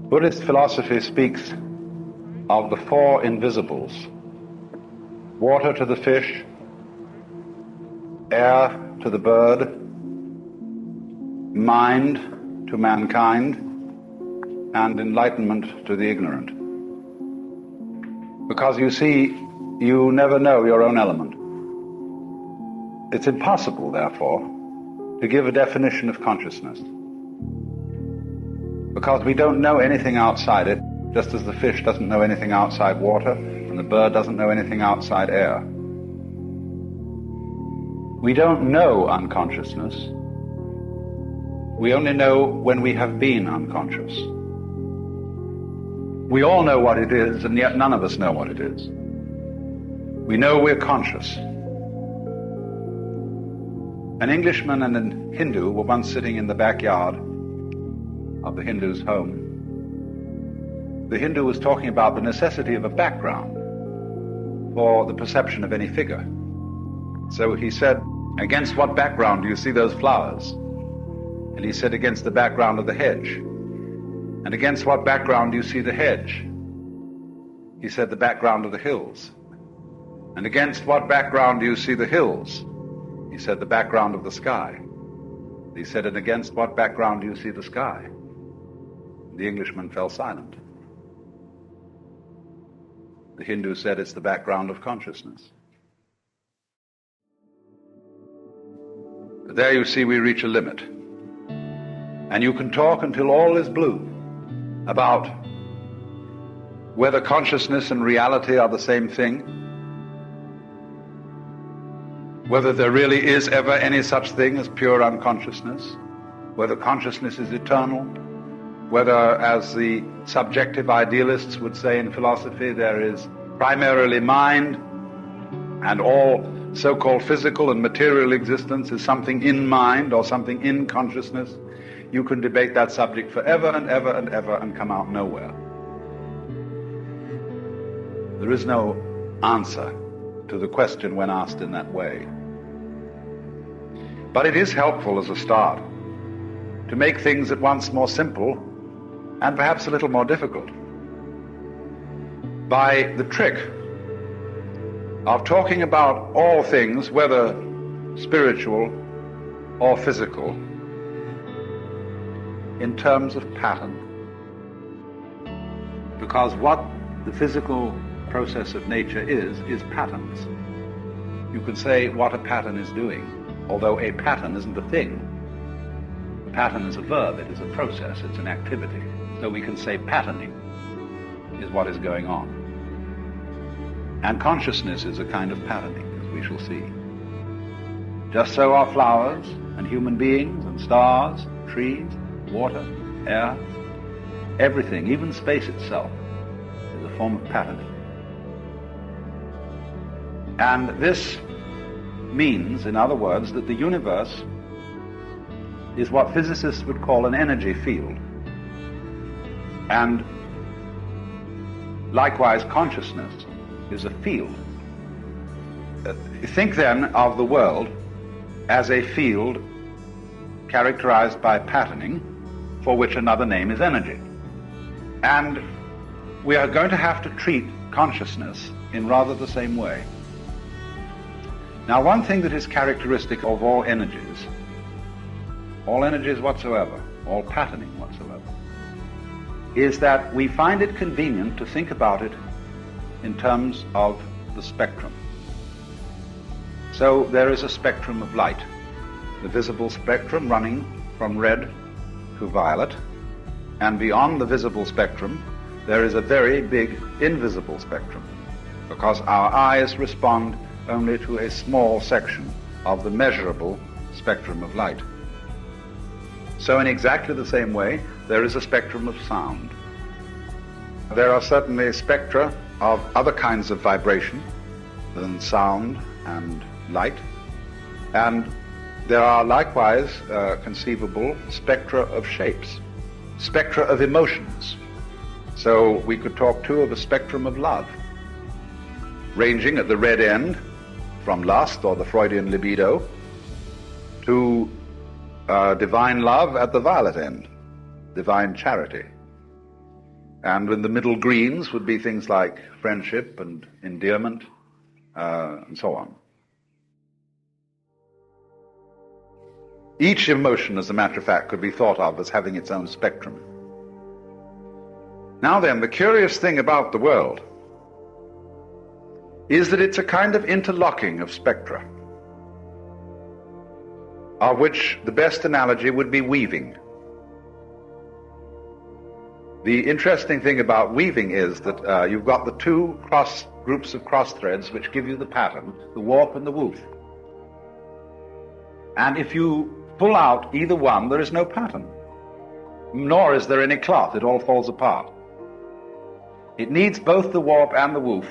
Buddhist philosophy speaks of the four invisibles: water to the fish, air to the bird, mind to mankind, and enlightenment to the ignorant. Because you see, you never know your own element. It's impossible, therefore, to give a definition of consciousness, because we don't know anything outside it, just as the fish doesn't know anything outside water, and the bird doesn't know anything outside air. We don't know unconsciousness. We only know when we have been unconscious. We all know what it is, and yet none of us know what it is. We know we're conscious. An Englishman and a Hindu were once sitting in the backyard of the Hindu's home. The Hindu was talking about the necessity of a background for the perception of any figure. So he said, "Against what background do you see those flowers?" And he said, "Against the background of the hedge." "And against what background do you see the hedge?" He said, "The background of the hills." "And against what background do you see the hills?" He said, "The background of the sky." He said, "And against what background do you see the sky?" The Englishman fell silent. The Hindu said, "It's the background of consciousness." But there you see we reach a limit. And you can talk until all is blue about whether consciousness and reality are the same thing, whether there really is ever any such thing as pure unconsciousness, whether consciousness is eternal, whether, as the subjective idealists would say in philosophy, there is primarily mind, and all so-called physical and material existence is something in mind or something in consciousness. You can debate that subject forever and ever and ever and come out nowhere. There is no answer to the question when asked in that way. But it is helpful as a start to make things at once more simple and perhaps a little more difficult by the trick of talking about all things, whether spiritual or physical, in terms of pattern. Because what the physical process of nature is patterns. You can say what a pattern is doing, although a pattern isn't a thing. A pattern is a verb, it is a process, it's an activity. So we can say patterning is what is going on. And consciousness is a kind of patterning, as we shall see. Just so are flowers and human beings and stars, trees, water, air, everything, even space itself, is a form of patterning. And this means, in other words, that the universe is what physicists would call an energy field. And likewise, consciousness is a field. Think then of the world as a field characterized by patterning, for which another name is energy. And we are going to have to treat consciousness in rather the same way. Now, one thing that is characteristic of all energies whatsoever, all patterning whatsoever, is that we find it convenient to think about it in terms of the spectrum. So there is a spectrum of light, the visible spectrum running from red to violet, and beyond the visible spectrum there is a very big invisible spectrum, because our eyes respond only to a small section of the measurable spectrum of light. So in exactly the same way, there is a spectrum of sound. There are certainly spectra of other kinds of vibration than sound and light, and there are likewise conceivable spectra of shapes, spectra of emotions. So we could talk too of a spectrum of love, ranging at the red end from lust or the Freudian libido to divine love at the violet end, divine charity. And in the middle greens would be things like friendship and endearment, and so on. Each emotion, as a matter of fact, could be thought of as having its own spectrum. Now then, the curious thing about the world is that it's a kind of interlocking of spectra, of which the best analogy would be weaving. The interesting thing about weaving is that you've got the two groups of cross threads which give you the pattern, the warp and the woof. And if you pull out either one, there is no pattern, nor is there any cloth. It all falls apart. It needs both the warp and the woof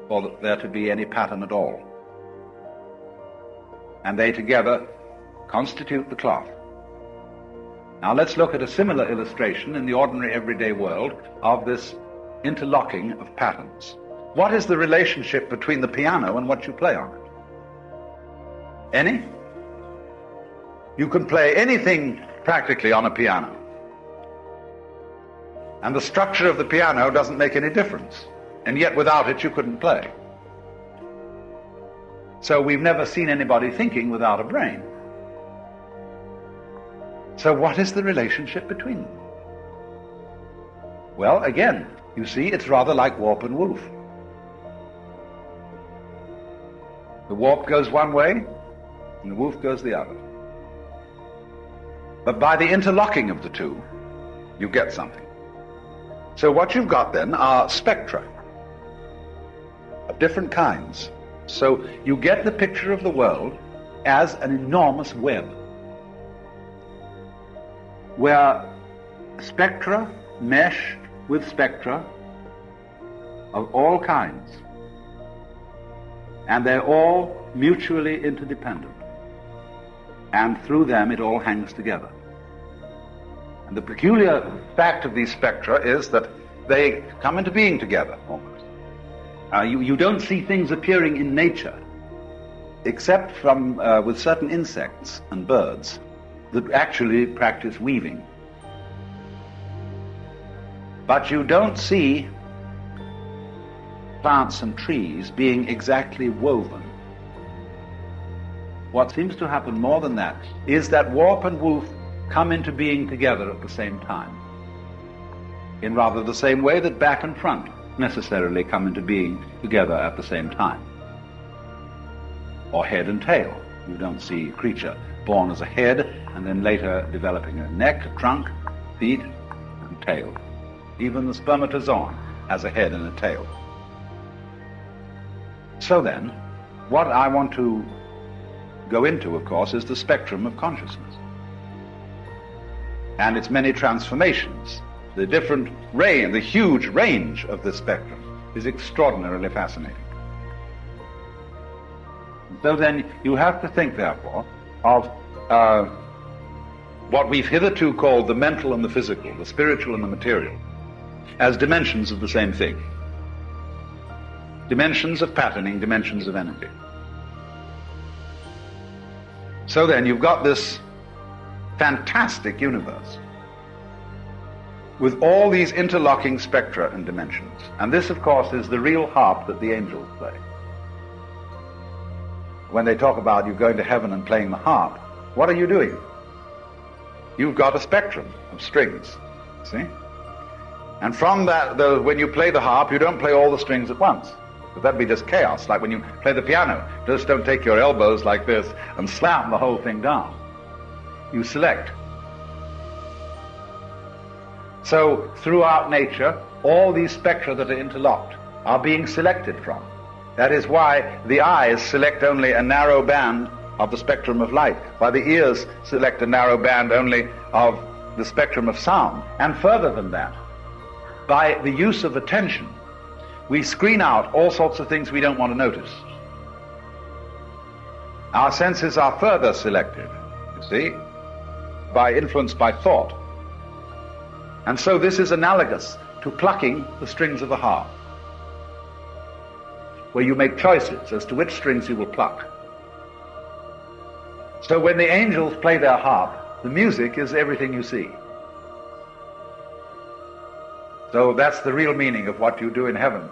for there to be any pattern at all. And they together constitute the cloth. Now let's look at a similar illustration in the ordinary everyday world of this interlocking of patterns. What is the relationship between the piano and what you play on it? Any? You can play anything practically on a piano. And the structure of the piano doesn't make any difference. And yet without it you couldn't play. So we've never seen anybody thinking without a brain. So what is the relationship between them? Well, again, you see, it's rather like warp and woof. The warp goes one way, and the woof goes the other. But by the interlocking of the two, you get something. So what you've got then are spectra of different kinds. So you get the picture of the world as an enormous web, where spectra mesh with spectra of all kinds, and they're all mutually interdependent, and through them it all hangs together. And the peculiar fact of these spectra is that they come into being together almost. You don't see things appearing in nature except from with certain insects and birds that actually practice weaving. But you don't see plants and trees being exactly woven. What seems to happen more than that is that warp and woof come into being together at the same time, in rather the same way that back and front necessarily come into being together at the same time. Or head and tail. You don't see a creature born as a head and then later developing a neck, a trunk, feet, and tail. Even the spermatozoon has a head and a tail. So then, what I want to go into, of course, is the spectrum of consciousness and its many transformations. The different range, the huge range of this spectrum is extraordinarily fascinating. So then you have to think, therefore, of what we've hitherto called the mental and the physical, the spiritual and the material, as dimensions of the same thing. Dimensions of patterning, dimensions of energy. So then you've got this fantastic universe with all these interlocking spectra and dimensions. And this, of course, is the real harp that the angels play. When they talk about you going to heaven and playing the harp, what are you doing? You've got a spectrum of strings, see? And from that, when you play the harp, you don't play all the strings at once. But that'd be just chaos, like when you play the piano. Just don't take your elbows like this and slam the whole thing down. You select. So throughout nature, all these spectra that are interlocked are being selected from. That is why the eyes select only a narrow band of the spectrum of light, while the ears select a narrow band only of the spectrum of sound. And further than that, by the use of attention, we screen out all sorts of things we don't want to notice. Our senses are further selected, you see, influenced by thought. And so this is analogous to plucking the strings of a harp, where you make choices as to which strings you will pluck. So when the angels play their harp, the music is everything you see. So that's the real meaning of what you do in heaven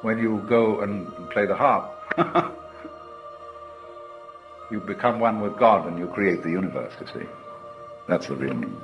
when you go and play the harp. You become one with God and you create the universe, you see. That's the real meaning.